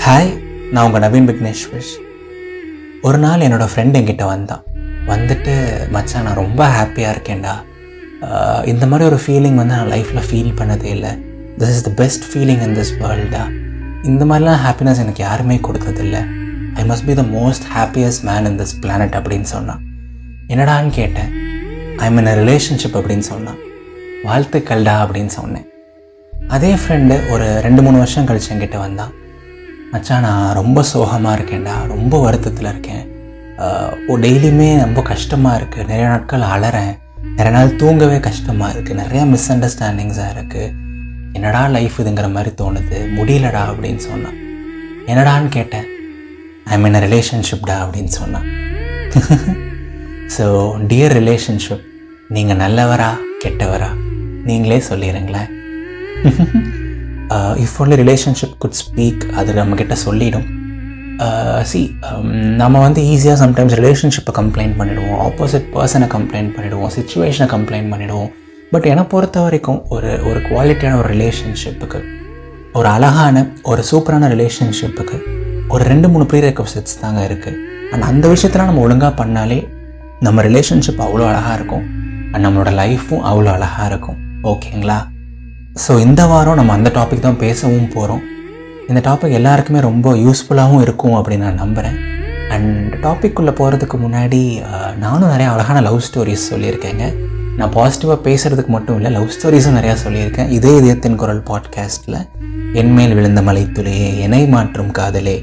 Hi, நான் உங்கள் நவீன் விக்னேஸ்வர். ஒரு நாள் என்னோடய ஃப்ரெண்ட் என்கிட்ட வந்துட்டு மச்சான் நான் ரொம்ப ஹாப்பியாக இருக்கேன்டா, இந்த மாதிரி ஒரு ஃபீலிங் நான் லைஃப்பில் ஃபீல் பண்ணதே இல்லை. This is the best feeling in this வேர்ல்டா. இந்த மாதிரிலாம் ஹாப்பினஸ் எனக்கு யாருமே கொடுத்ததில்லை. I must be the most happiest man in this planet அப்படின்னு சொன்னான். என்னடான்னு கேட்டேன். I am in a relationship அப்படின்னு சொன்னான். வாழ்த்துக்கள்டா அப்படின்னு சொன்னேன். அதே ஃப்ரெண்டு ஒரு 2-3 வருஷம் கழிச்சு என்கிட்ட வந்தான். மச்சான் நான் ரொம்ப சோகமாக இருக்கேன்டா, ரொம்ப வருத்தத்தில் இருக்கேன், டெய்லியுமே ரொம்ப கஷ்டமாக இருக்குது, நிறைய நாட்கள் அலறேன், நிறைய நாள் தூங்கவே கஷ்டமாக இருக்குது, நிறையா மிஸ் அண்டர்ஸ்டாண்டிங்ஸாக இருக்குது, என்னடா லைஃப் இதுங்கிற மாதிரி தோணுது, முடியலடா அப்படின்னு சொன்னான். என்னடான்னு கேட்டேன். ஐ எம் இன் அ ரிலேஷன்ஷிப்டா அப்படின்னு சொன்னான். ஸோ டியர் ரிலேஷன்ஷிப், நீங்கள் நல்லவரா கெட்டவரா நீங்களே சொல்லிடுங்களேன். If only relationship good speak, அது நம்மக்கிட்ட சொல்லிடும். நம்ம ஈஸியாக சம்டைம்ஸ் ரிலேஷன்ஷிப்பை கம்ப்ளைண்ட் பண்ணிவிடுவோம், ஆப்போசிட் பர்சனை கம்ப்ளைண்ட் பண்ணிவிடுவோம், சிச்சுவேஷனை கம்ப்ளைண்ட் பண்ணிவிடுவோம். பட் என்னை பொறுத்த வரைக்கும் ஒரு குவாலிட்டியான ஒரு ரிலேஷன்ஷிப்புக்கு, ஒரு அழகான ஒரு சூப்பரான ரிலேஷன்ஷிப்புக்கு ஒரு 2-3 ப்ரீரெக்விசிட்ஸ் தாங்க இருக்குது. அண்ட் அந்த விஷயத்தில் நம்ம ஒழுங்காக பண்ணாலே நம்ம ரிலேஷன்ஷிப் அவ்வளோ அழகாக இருக்கும், அண்ட் நம்மளோட லைஃப்பும் அவ்வளோ அழகாக இருக்கும். ஓகேங்களா? ஸோ இந்த வாரம் நம்ம அந்த டாபிக் தான் பேசவும் போகிறோம். இந்த டாபிக் எல்லாருக்குமே ரொம்ப யூஸ்ஃபுல்லாகவும் இருக்கும் அப்படின்னு நான் நம்புகிறேன். அண்ட் டாபிக்குள்ளே போகிறதுக்கு முன்னாடி நானும் நிறையா அழகான லவ் ஸ்டோரிஸ் சொல்லியிருக்கேங்க. நான் பாசிட்டிவாக பேசுகிறதுக்கு மட்டும் இல்லை, லவ் ஸ்டோரிஸும் நிறையா சொல்லியிருக்கேன். இதே இதயத்தின் குரல் பாட்காஸ்ட்டில் என்மேல் விழுந்த மலைத்துளியே, என்னை மாற்றும் காதலே,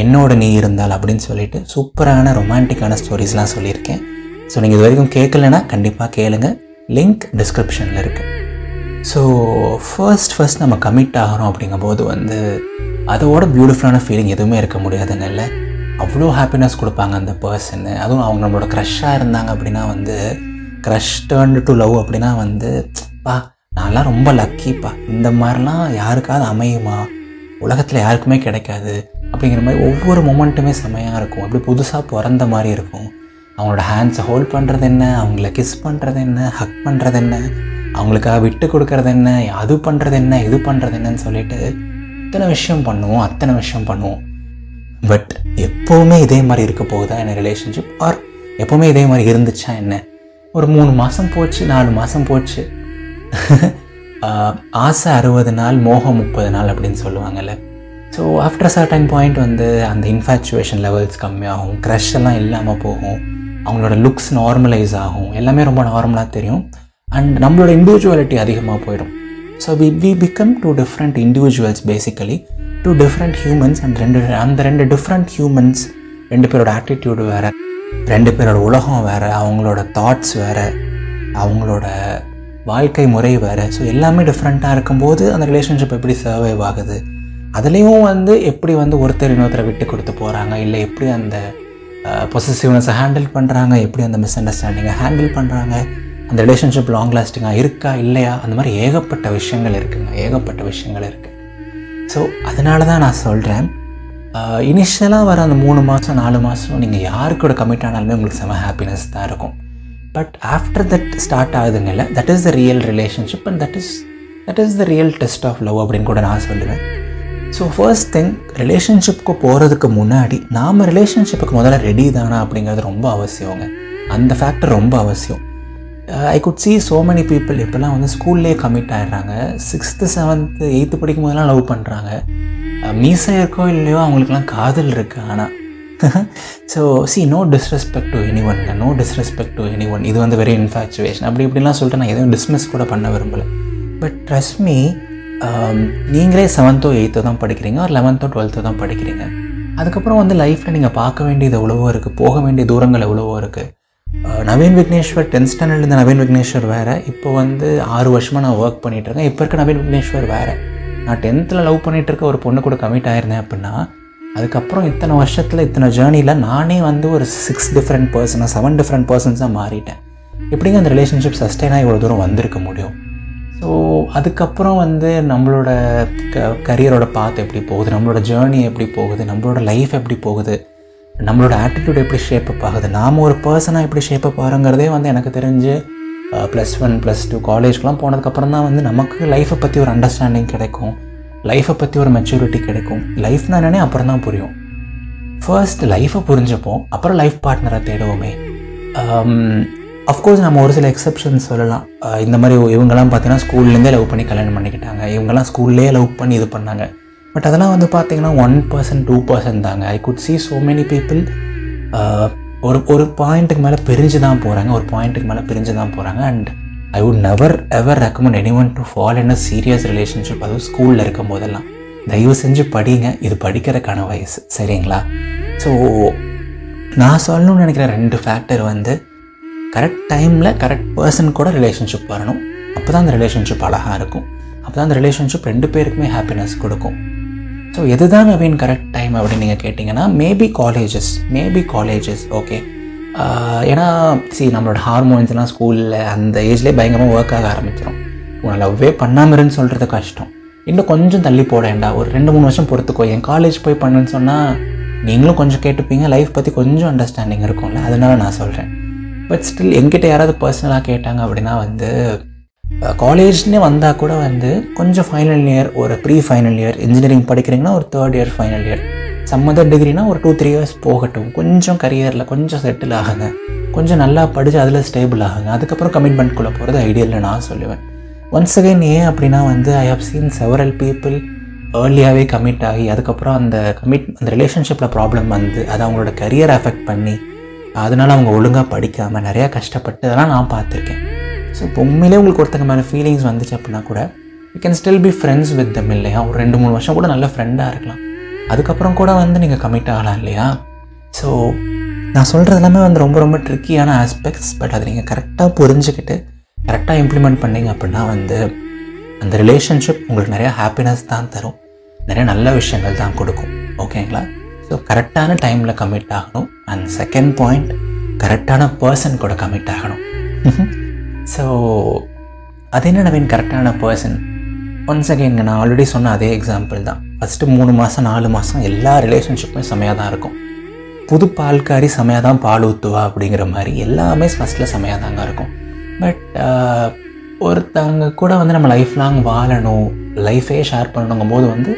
என்னோட நீ இருந்தால் அப்படின்னு சொல்லிட்டு சூப்பரான ரொமான்டிக்கான ஸ்டோரிஸ்லாம் சொல்லியிருக்கேன். ஸோ நீங்கள் இது வரைக்கும் கேட்கலன்னா கண்டிப்பாக கேளுங்க, லிங்க் டிஸ்கிரிப்ஷனில் இருக்குது. ஸோ ஃபர்ஸ்ட் நம்ம கமிட் ஆகிறோம் அப்படிங்கும்போது அதோட பியூட்டிஃபுல்லான ஃபீலிங் எதுவுமே இருக்க முடியாதுங்க. இல்லை, அவ்வளோ ஹாப்பினஸ் கொடுப்பாங்க அந்த பர்சன்னு. அதுவும் அவங்க நம்மளோட க்ரஷ்ஷாக இருந்தாங்க அப்படின்னா க்ரஷ் டர்ன்டு டு லவ் அப்படின்னா பா நான்லாம் ரொம்ப லக்கிப்பா, இந்த மாதிரிலாம் யாருக்காவது அமையுமா, உலகத்தில் யாருக்குமே கிடைக்காது அப்படிங்கிற மாதிரி ஒவ்வொரு மொமெண்ட்டுமே செம்மையாக இருக்கும். அப்படி புதுசாக பிறந்த மாதிரி இருக்கும். அவங்களோட ஹேண்ட்ஸை ஹோல்ட் பண்ணுறது என்ன, அவங்கள கிஸ் பண்ணுறது என்ன, ஹக் பண்ணுறது என்ன, அவங்களுக்காக விட்டு கொடுக்கறது என்ன, அது பண்ணுறது என்ன, இது பண்ணுறது என்னன்னு சொல்லிட்டு அத்தனை விஷயம் பண்ணுவோம். பட் எப்போவுமே இதே மாதிரி இருக்க போகுதா என்ன ரிலேஷன்ஷிப்? ஆர் எப்போவுமே இதே மாதிரி இருந்துச்சா என்ன? ஒரு 3 மாதம் போச்சு, 4 மாதம் போச்சு. ஆசை 60 நாள், மோகம் 30 நாள் அப்படின்னு சொல்லுவாங்கள்ல. ஸோ ஆஃப்டர் சர்டன் பாயிண்ட் அந்த இன்ஃபேச்சுவேஷன் லெவல்ஸ் கம்மியாகும், க்ரஷ் எல்லாம் இல்லாமல் போகும், அவங்களோட லுக்ஸ் நார்மலைஸ் ஆகும், எல்லாமே ரொம்ப நார்மலாக தெரியும். அண்ட் நம்மளோட இண்டிவிஜுவாலிட்டி அதிகமாக போயிடும். So we become 2 different individuals, basically 2 different humans. And அந்த 2 டிஃப்ரெண்ட் ஹியூமன்ஸ், 2 பேரோட ஆட்டிடியூடு வேறு, 2 பேரோட உலகம் வேறு, அவங்களோட தாட்ஸ் வேறு, அவங்களோட வாழ்க்கை முறை வேறு. ஸோ எல்லாமே டிஃப்ரெண்ட்டாக இருக்கும்போது அந்த ரிலேஷன்ஷிப் எப்படி சர்வைவ் ஆகுது, அதுலேயும் எப்படி ஒருத்தர் இன்னொருத்தரை விட்டு கொடுத்து போகிறாங்க, இல்லை எப்படி அந்த பொசசிவ்னஸை ஹேண்டில் பண்ணுறாங்க, எப்படி அந்த மிஸ் அண்டர்ஸ்டாண்டிங்கை ஹேண்டில் பண்ணுறாங்க, அந்த ரிலேஷன்ஷிப் லாங் லாஸ்டிங்காக இருக்கா இல்லையா, அந்த மாதிரி ஏகப்பட்ட விஷயங்கள் இருக்குது. ஸோ அதனால தான் நான் சொல்கிறேன், இனிஷியலாக வர அந்த 3 மாதம் 4 மாதம் நீங்கள் யாருக்கூட கமிட் ஆனாலுமே உங்களுக்கு செம ஹாப்பினஸ் தான் இருக்கும். பட் ஆஃப்டர் தட் ஸ்டார்ட் ஆகுதுங்கல்ல, that is the real relationship and that is the real test of love அப்படின்னு கூட நான் சொல்லுவேன். ஸோ ஃபர்ஸ்ட் திங், ரிலேஷன்ஷிப்புக்கு போகிறதுக்கு முன்னாடி நாம் ரிலேஷன்ஷிப்புக்கு முதல்ல ரெடி தானா அப்படிங்கிறது ரொம்ப அவசியங்க. அந்த ஃபேக்டர் ரொம்ப அவசியம். I could see so many people இப்போல்லாம் ஸ்கூல்லேயே கமிட் ஆகிடுறாங்க. 6th 7th 8th படிக்கும் போதெல்லாம் லவ் பண்ணுறாங்க. மீசை இருக்கோ இல்லையோ அவங்களுக்குலாம் காதல் இருக்குது. ஆனால் so no disrespect to anyone, இது வெரி இன்ஃபேச்சுவேஷன் அப்படி இப்படிலாம் சொல்லிட்டு நான் எதுவும் டிஸ்மிஸ் கூட பண்ண விரும்பலை. பட் ட்ரஸ்ட் மீ, நீங்களே 7th or 8th தான் படிக்கிறீங்க, ஒரு 11th or 12th தான் படிக்கிறீங்க. அதுக்கப்புறம் லைஃப்பில் நீங்கள் பார்க்க வேண்டியது எவ்வளவோ இருக்குது, போக வேண்டிய தூரங்கள் எவ்வளவோ இருக்குது. நவீன் விக்னேஸ்வர் 10th ஸ்டாண்டர்ட் இருந்த நவீன் விக்னேஸ்வர் வேறு, இப்போ 6 வருஷமாக நான் ஒர்க் பண்ணிகிட்ருக்கேன். இப்போ இருக்க நவீன் விக்னேஸ்வர் வேறு. நான் 10th லவ் பண்ணிகிட்டு இருக்க ஒரு பொண்ணு கூட கமிட் ஆயிருந்தேன் அப்படின்னா, அதுக்கப்புறம் இத்தனை வருஷத்தில் இத்தனை ஜேர்னியில் நானே ஒரு 6 டிஃப்ரெண்ட் பர்சனாக 7 டிஃப்ரெண்ட் பர்சன்ஸாக மாறிட்டேன். எப்படிங்க அந்த ரிலேஷன்ஷிப் சஸ்டெயினாக இவ்வளோ தூரம் வந்திருக்க முடியும்? ஸோ அதுக்கப்புறம் நம்மளோட கரியரோட பாத் எப்படி போகுது, நம்மளோட ஜேர்னி எப்படி போகுது, நம்மளோட லைஃப் எப்படி போகுது, நம்மளோட ஆட்டிடியூட் எப்படி ஷேப்பப் ஆகுது, நாம் ஒரு பர்சனாக எப்படி ஷேப்பப் ஆகிறோங்கிறதே எனக்கு தெரிஞ்சு +1 +2 காலேஜ்க்கெலாம் போனதுக்கப்புறம் தான் நமக்கு லைஃப்பை பற்றி ஒரு அண்டர்ஸ்டாண்டிங் கிடைக்கும். லைஃப்பை பற்றி ஒரு மெச்சூரிட்டி கிடைக்கும். லைஃப்னா என்னன்னே அப்புறம் தான் புரியும். ஃபர்ஸ்ட் லைஃப்பை புரிஞ்சுப்போம், அப்புறம் லைஃப் பார்ட்னரை தேடுவோமே. அஃப்கோர்ஸ் நம்ம ஒரு சில எக்ஸப்ஷன்ஸ் சொல்லலாம். இந்த மாதிரி இவங்கெல்லாம் பார்த்தீங்கன்னா ஸ்கூல்லேருந்தே லவ் பண்ணி கல்யாணம் பண்ணிக்கிட்டாங்க, இவங்கெல்லாம் ஸ்கூல்லேயே லவ் பண்ணி இது பண்ணாங்க. பட் அதெல்லாம் வந்து பார்த்தீங்கன்னா 1%, 2% தாங்க. I could see so many people ஒரு பாயிண்ட்டுக்கு மேலே பிரிஞ்சு தான் போகிறாங்க, ஒரு பாயிண்ட்டுக்கு மேலே பிரிஞ்சு தான் போகிறாங்க. And I would never ever recommend anyone to fall in a serious relationship. அதுவும் ஸ்கூலில் இருக்கும் போதெல்லாம் தயவு செஞ்சு படிங்க, இது படிக்கிறதுக்கான வயசு, சரிங்களா? ஸோ நான் சொல்லணும்னு நினைக்கிற 2 ஃபேக்டர் வந்து கரெக்ட் டைமில் கரெக்ட் பர்சன் கூட ரிலேஷன்ஷிப் வரணும். அப்போ தான் அந்த ரிலேஷன்ஷிப் அழகாக இருக்கும், அப்போ தான் அந்த ரிலேஷன்ஷிப் 2 பேருக்குமே ஹாப்பினஸ் கொடுக்கும். ஸோ எதுதான் அப்படின்னு கரெக்ட் டைம் அப்படின்னு நீங்கள் கேட்டிங்கன்னா மேபி காலேஜஸ் ஓகே. ஏன்னா நம்மளோட ஹார்மோன்ஸ்லாம் ஸ்கூலில் அந்த ஏஜ்லேயே பயங்கரமாக ஒர்க் ஆக ஆரம்பிச்சிடும். உன்னை லவ்வே பண்ணாமருன்னு சொல்கிறது கஷ்டம். இன்னும் கொஞ்சம் தள்ளி போடேன்டா, ஒரு 2-3 வருஷம் பொறுத்துக்கோ, என் காலேஜ் போய் பண்ணுன்னு சொன்னால் நீங்களும் கொஞ்சம் கேட்டுப்பீங்க, லைஃப் பற்றி கொஞ்சம் அண்டர்ஸ்டாண்டிங் இருக்கும்ல, அதனால நான் சொல்கிறேன். பட் ஸ்டில் என்கிட்ட யாராவது பர்சனலாக கேட்டாங்க அப்படின்னா வந்து காலேஜ்னே வந்தால் கூட வந்து கொஞ்சம் ஃபைனல் இயர், ஒரு ப்ரீ ஃபைனல் இயர், இன்ஜினியரிங் படிக்கிறீங்கன்னா ஒரு 3rd year final year, some other டிகிரினா ஒரு 2-3 இயர்ஸ் போகட்டும், கொஞ்சம் கரியரில் கொஞ்சம் செட்டில் ஆகுங்க, கொஞ்சம் நல்லா படித்து அதில் ஸ்டேபிள் ஆகுங்க, அதுக்கப்புறம் கமிட்மெண்ட்குள்ளே போகிறது ஐடியல்னு நான் சொல்லுவேன். ஒன்ஸ் அகைன் ஏன் அப்படின்னா வந்து I have seen several people ஏர்லியாகவே கமிட் ஆகி அதுக்கப்புறம் அந்த ரிலேஷன்ஷிப்பில் ப்ராப்ளம் வந்து அது அவங்களோட கரியர் அஃபெக்ட் பண்ணி அதனால் அவங்க ஒழுங்காக படிக்காமல் நிறையா கஷ்டப்பட்டு அதெல்லாம் நான் பார்த்துருக்கேன். ஸோ இப்போ உண்மையிலே உங்களுக்கு ஒருத்தங்க மேலே ஃபீலிங்ஸ் வந்துச்சு அப்படின்னா கூட you can still be friends with them இல்லையா? ஒரு 2-3 வருஷம் கூட நல்ல ஃப்ரெண்டாக இருக்கலாம், அதுக்கப்புறம் கூட வந்து நீங்கள் கமிட் ஆகலாம் இல்லையா? ஸோ நான் சொல்கிறது எல்லாமே வந்து ரொம்ப ரொம்ப ட்ரிக்கியான ஆஸ்பெக்ட்ஸ். பட் அதை நீங்கள் கரெக்டாக புரிஞ்சுக்கிட்டு கரெக்டாக இம்ப்ளிமெண்ட் பண்ணிங்க அப்படின்னா வந்து அந்த ரிலேஷன்ஷிப் உங்களுக்கு நிறையா ஹாப்பினஸ் தான் தரும், நிறைய நல்ல விஷயங்கள் தான் கொடுக்கும், ஓகேங்களா? ஸோ கரெக்டான டைமில் கமிட் ஆகணும். அண்ட் செகண்ட் பாயிண்ட், கரெக்டான பர்சன் கூட கமிட் ஆகணும். ஸோ அது என்ன நவீன் கரெக்டான பர்சன்? ஒன்ஸ் அகெயின் நான் ஆல்ரெடி சொன்ன அதே எக்ஸாம்பிள் தான். ஃபஸ்ட்டு 3 மாதம் 4 மாதம் எல்லா ரிலேஷன்ஷிப்புமே செமையாக தான் இருக்கும். புது பால்காரி செமையாக தான் பால் ஊற்றுவா அப்படிங்கிற மாதிரி எல்லாமே ஃபஸ்ட்டில் செமையாக தாங்க இருக்கும். பட் ஒருத்தவங்க கூட வந்து நம்ம லைஃப் லாங் வாழணும், லைஃபே ஷேர் பண்ணணுங்கும் போது வந்து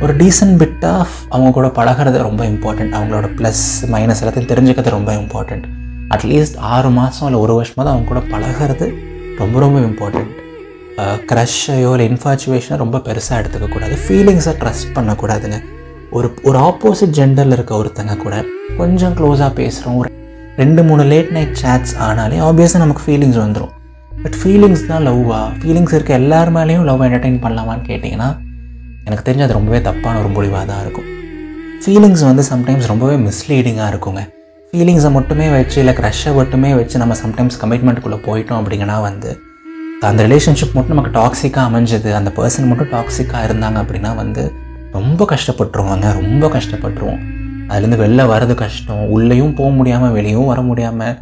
ஒரு டீசன்ட் பிட் ஆஃப் அவங்க கூட பழகிறது ரொம்ப இம்பார்ட்டண்ட். அவங்களோட ப்ளஸ் மைனஸ் எல்லாத்தையும் தெரிஞ்சுக்கிறது ரொம்ப இம்பார்ட்டண்ட். அட்லீஸ்ட் 6 மாதம் இல்லை 1 வருஷமாக தான் அவங்க கூட பழகிறது ரொம்ப ரொம்ப இம்பார்ட்டண்ட். க்ரஷ்ஷையோ இல்லை இன்ஃபாச்சுவேஷனை ரொம்ப பெருசாக எடுத்துக்கக்கூடாது, ஃபீலிங்ஸை ட்ரஸ்ட் பண்ணக்கூடாதுங்க. ஒரு ஆப்போசிட் ஜெண்டரில் இருக்க ஒருத்தங்க கூட கொஞ்சம் க்ளோஸாக பேசுகிறோம், ஒரு 2-3 லேட் நைட் சேட்ஸ் ஆனாலே ஆப்வியஸாக நமக்கு ஃபீலிங்ஸ் வந்துடும். பட் ஃபீலிங்ஸ் தான் லவ்வா? ஃபீலிங்ஸ் இருக்க எல்லார் மேலேயும் லவ் என்டர்டெயின் பண்ணலாமான்னு கேட்டிங்கன்னா எனக்கு தெரிஞ்சு அது ரொம்பவே தப்பான ஒரு முடிவாக தான் இருக்கும். ஃபீலிங்ஸ் வந்து சம்டைம்ஸ் ரொம்பவே மிஸ்லீடிங்காக இருக்குங்க. ஃபீலிங்ஸை மட்டுமே வச்சு இல்லை க்ரஷ்ஷை மட்டுமே வச்சு நம்ம சம்டைம்ஸ் கமிட்மெண்ட்டுக்குள்ளே போயிட்டோம் அப்படிங்கன்னா வந்து அந்த ரிலேஷன்ஷிப் மட்டும் நமக்கு டாக்ஸிக்காக அமைஞ்சது, அந்த பர்சன் மட்டும் டாக்ஸிக்காக இருந்தாங்க அப்படின்னா வந்து ரொம்ப கஷ்டப்பட்டுருவாங்க, ரொம்ப கஷ்டப்பட்டுருவோம். அதுலேருந்து வெளில வர்றது கஷ்டம், உள்ளேயும் போக முடியாமல் வெளியும் வர முடியாமல்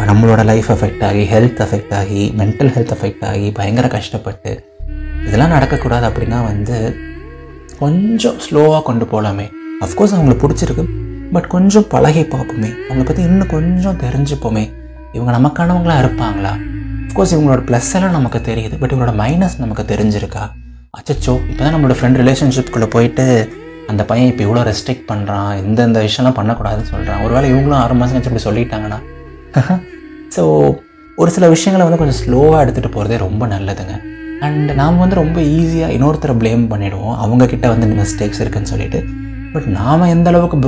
நம்மளோட லைஃப் எஃபெக்ட் ஆகி, ஹெல்த் எஃபெக்ட் ஆகி, மென்டல் ஹெல்த் எஃபெக்ட் ஆகி பயங்கர கஷ்டப்பட்டு இதெல்லாம் நடக்கக்கூடாது. அப்படின்னா வந்து கொஞ்சம் ஸ்லோவாக கொண்டு போகலாமே. அஃப்கோர்ஸ் அவங்களுக்கு பிடிச்சிருக்கு, பட் கொஞ்சம் பழகி பார்ப்போமே, அவங்கள பற்றி இன்னும் கொஞ்சம் தெரிஞ்சுப்போமே. இவங்க நமக்கானவங்களாக இருப்பாங்களா? அஃப்கோர்ஸ் இவங்களோட ப்ளஸ் எல்லாம் நமக்கு தெரியுது, பட் இவங்களோட மைனஸ் நமக்கு தெரிஞ்சிருக்கா? அச்சச்சோ இப்போ தான் நம்மளோட ஃப்ரெண்ட் ரிலேஷன்ஷிப்குள்ளே போயிட்டு அந்த பையன் இப்போ இவ்வளோ ரெஸ்ட்ரிக்ட் பண்ணுறான், இந்த விஷயம்லாம் பண்ணக்கூடாதுன்னு சொல்கிறான், ஒருவேளை இவங்களும் 6 மாதம் கழிச்சு இப்படி சொல்லிட்டாங்கன்னா. ஸோ ஒரு சில விஷயங்களை வந்து கொஞ்சம் ஸ்லோவாக எடுத்துகிட்டு போகிறதே ரொம்ப நல்லதுங்க. அண்ட் நாம் வந்து ரொம்ப ஈஸியாக இன்னொருத்தரை ப்ளேம் பண்ணிவிடுவோம், அவங்கக்கிட்ட வந்து மிஸ்டேக்ஸ் இருக்குதுன்னு சொல்லிட்டு. பட் நாம் எந்த அளவுக்கு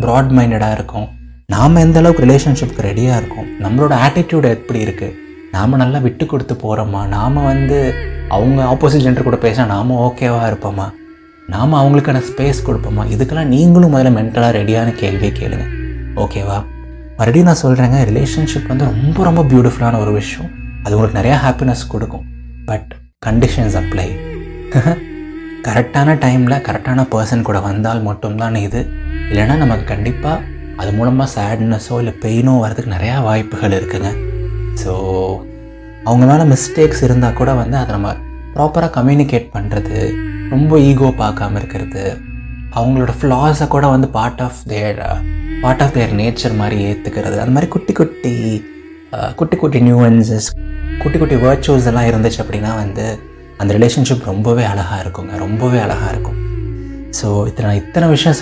ப்ராட் மைண்டடாக இருக்கோம், நாம் எந்த அளவுக்கு ரிலேஷன்ஷிப்க்கு ரெடியாக இருக்கோம், நம்மளோட ஆட்டிடியூட் எப்படி இருக்குது, நாம் நல்லா விட்டு கொடுத்து போகிறோமா, நாம் வந்து அவங்க ஆப்போசிட் ஜெண்டர் கூட பேசினா நாம் ஓகேவாக இருப்போமா, நாம் அவங்களுக்கான ஸ்பேஸ் கொடுப்போமா, இதுக்கெல்லாம் நீங்களும் முதல்ல மென்டலாக ரெடியான கேள்வியை கேளுங்க, ஓகேவா? மறுபடியும் நான் சொல்கிறேங்க, ரிலேஷன்ஷிப் வந்து ரொம்ப ரொம்ப பியூட்டிஃபுல்லான ஒரு விஷயம், அது உங்களுக்கு நிறையா ஹாப்பினஸ் கொடுக்கும். But conditions apply. கரெக்டான டைமில் கரெக்டான பர்சன் கூட வந்தால் மட்டும்தான் இது, இல்லைன்னா நமக்கு கண்டிப்பாக அது மூலமாக சேட்னஸோ இல்லை பெயினோ வரதுக்கு நிறையா வாய்ப்புகள் இருக்குதுங்க. ஸோ அவங்க மேலே மிஸ்டேக்ஸ் இருந்தால் கூட வந்து அதை நம்ம ப்ராப்பராக கம்யூனிகேட் பண்ணுறது, ரொம்ப ஈகோ பார்க்காம இருக்கிறது, அவங்களோட ஃப்ளாஸை கூட வந்து பார்ட் ஆஃப் தேர் நேச்சர் மாதிரி ஏற்றுக்கிறது, அந்த மாதிரி குட்டி குட்டி நியூவன்சஸ், குட்டி குட்டி வர்ச்சுவல்ஸ் எல்லாம் இருந்துச்சு அப்படின்னா வந்து அந்த ரிலேஷன்ஷிப் ரொம்பவே அழகாக இருக்குங்க, ரொம்பவே அழகாக இருக்கும். ஸோ நான் இத்தனை விஷயம்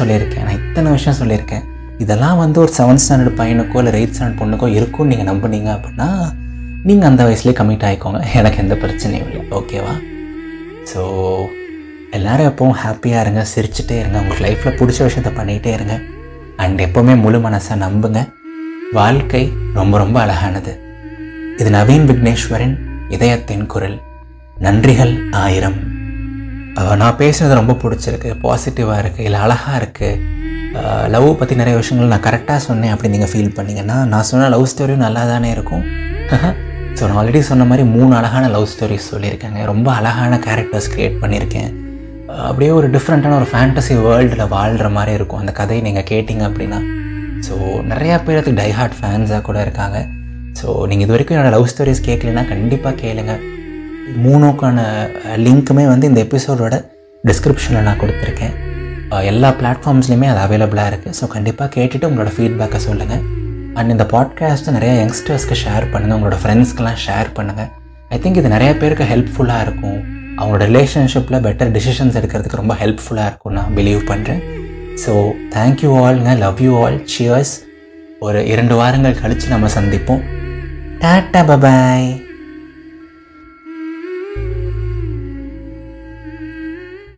சொல்லியிருக்கேன். இதெல்லாம் வந்து ஒரு 7th ஸ்டாண்டர்ட் பையனுக்கோ இல்லை 8th ஸ்டாண்டர்ட் பொண்ணுக்கோ இருக்கும்னு நீங்கள் நம்புனீங்க அப்படின்னா நீங்கள் அந்த வயசுலேயே கமிட் ஆகிக்கோங்க, எனக்கு எந்த பிரச்சனையும் இல்லை. ஓகேவா? ஸோ எல்லோரும் எப்போவும் ஹாப்பியாக இருங்க, சிரிச்சுட்டே இருங்க, உங்களுக்கு லைஃப்பில் பிடிச்ச விஷயத்த பண்ணிகிட்டே இருங்க. அண்ட் எப்போவுமே முழு மனசாக நம்புங்க, வாழ்க்கை ரொம்ப ரொம்ப அழகானது. இது நவீன் விக்னேஸ்வரின் இதயத்தின் குரல். நன்றிகள் 1000. நான் பேசுகிறது ரொம்ப பிடிச்சிருக்கு, பாசிட்டிவாக இருக்குது, இல்லை அழகாக இருக்குது, லவ் பற்றி நிறைய விஷயங்கள் நான் கரெக்டாக சொன்னேன் அப்படி நீங்கள் ஃபீல் பண்ணிங்கன்னா நான் சொன்ன லவ் ஸ்டோரியும் நல்லா தானே இருக்கும். ஸோ நான் ஆல்ரெடி சொன்ன மாதிரி 3 அழகான லவ் ஸ்டோரிஸ் சொல்லியிருக்கேங்க, ரொம்ப அழகான கேரக்டர்ஸ் க்ரியேட் பண்ணியிருக்கேன். அப்படியே ஒரு டிஃப்ரெண்ட்டான ஒரு ஃபேண்டசி வேர்ல்டில் வாழ்கிற மாதிரி இருக்கும் அந்த கதையை நீங்கள் கேட்டிங்க அப்படின்னா. ஸோ நிறையா பேர் அதுக்கு டைஹார்ட் ஃபேன்ஸாக கூட இருக்காங்க. ஸோ நீங்கள் இது வரைக்கும் என்னோடய லவ் ஸ்டோரிஸ் கேட்கலன்னா கண்டிப்பாக கேளுங்க. 3க்கான லிங்க்குமே வந்து இந்த எபிசோடோட டிஸ்கிரிப்ஷனில் நான் கொடுத்துருக்கேன். எல்லா பிளாட்ஃபார்ம்ஸ்லையுமே அது அவைலபிளாக இருக்குது. ஸோ கண்டிப்பாக கேட்டுட்டு உங்களோட ஃபீட்பேக்கை சொல்லுங்கள். அண்ட் இந்த பாட்காஸ்ட்டை நிறையா யங்ஸ்டர்ஸ்க்கு ஷேர் பண்ணுங்கள், உங்களோட ஃப்ரெண்ட்ஸ்க்கெலாம் ஷேர் பண்ணுங்கள். ஐ திங்க் இது நிறைய பேருக்கு ஹெல்ப்ஃபுல்லாக இருக்கும், அவங்களோட ரிலேஷன்ஷிப்பில் பெட்டர் டிசிஷன்ஸ் எடுக்கிறதுக்கு ரொம்ப ஹெல்ப்ஃபுல்லாக இருக்கும் நான் பிலீவ் பண்ணுறேன். ஸோ தேங்க்யூ ஆல்ங்க, லவ் யூ ஆல், சியர்ஸ். ஒரு 2 வாரங்கள் கழித்து நம்ம சந்திப்போம். Tata, bye bye.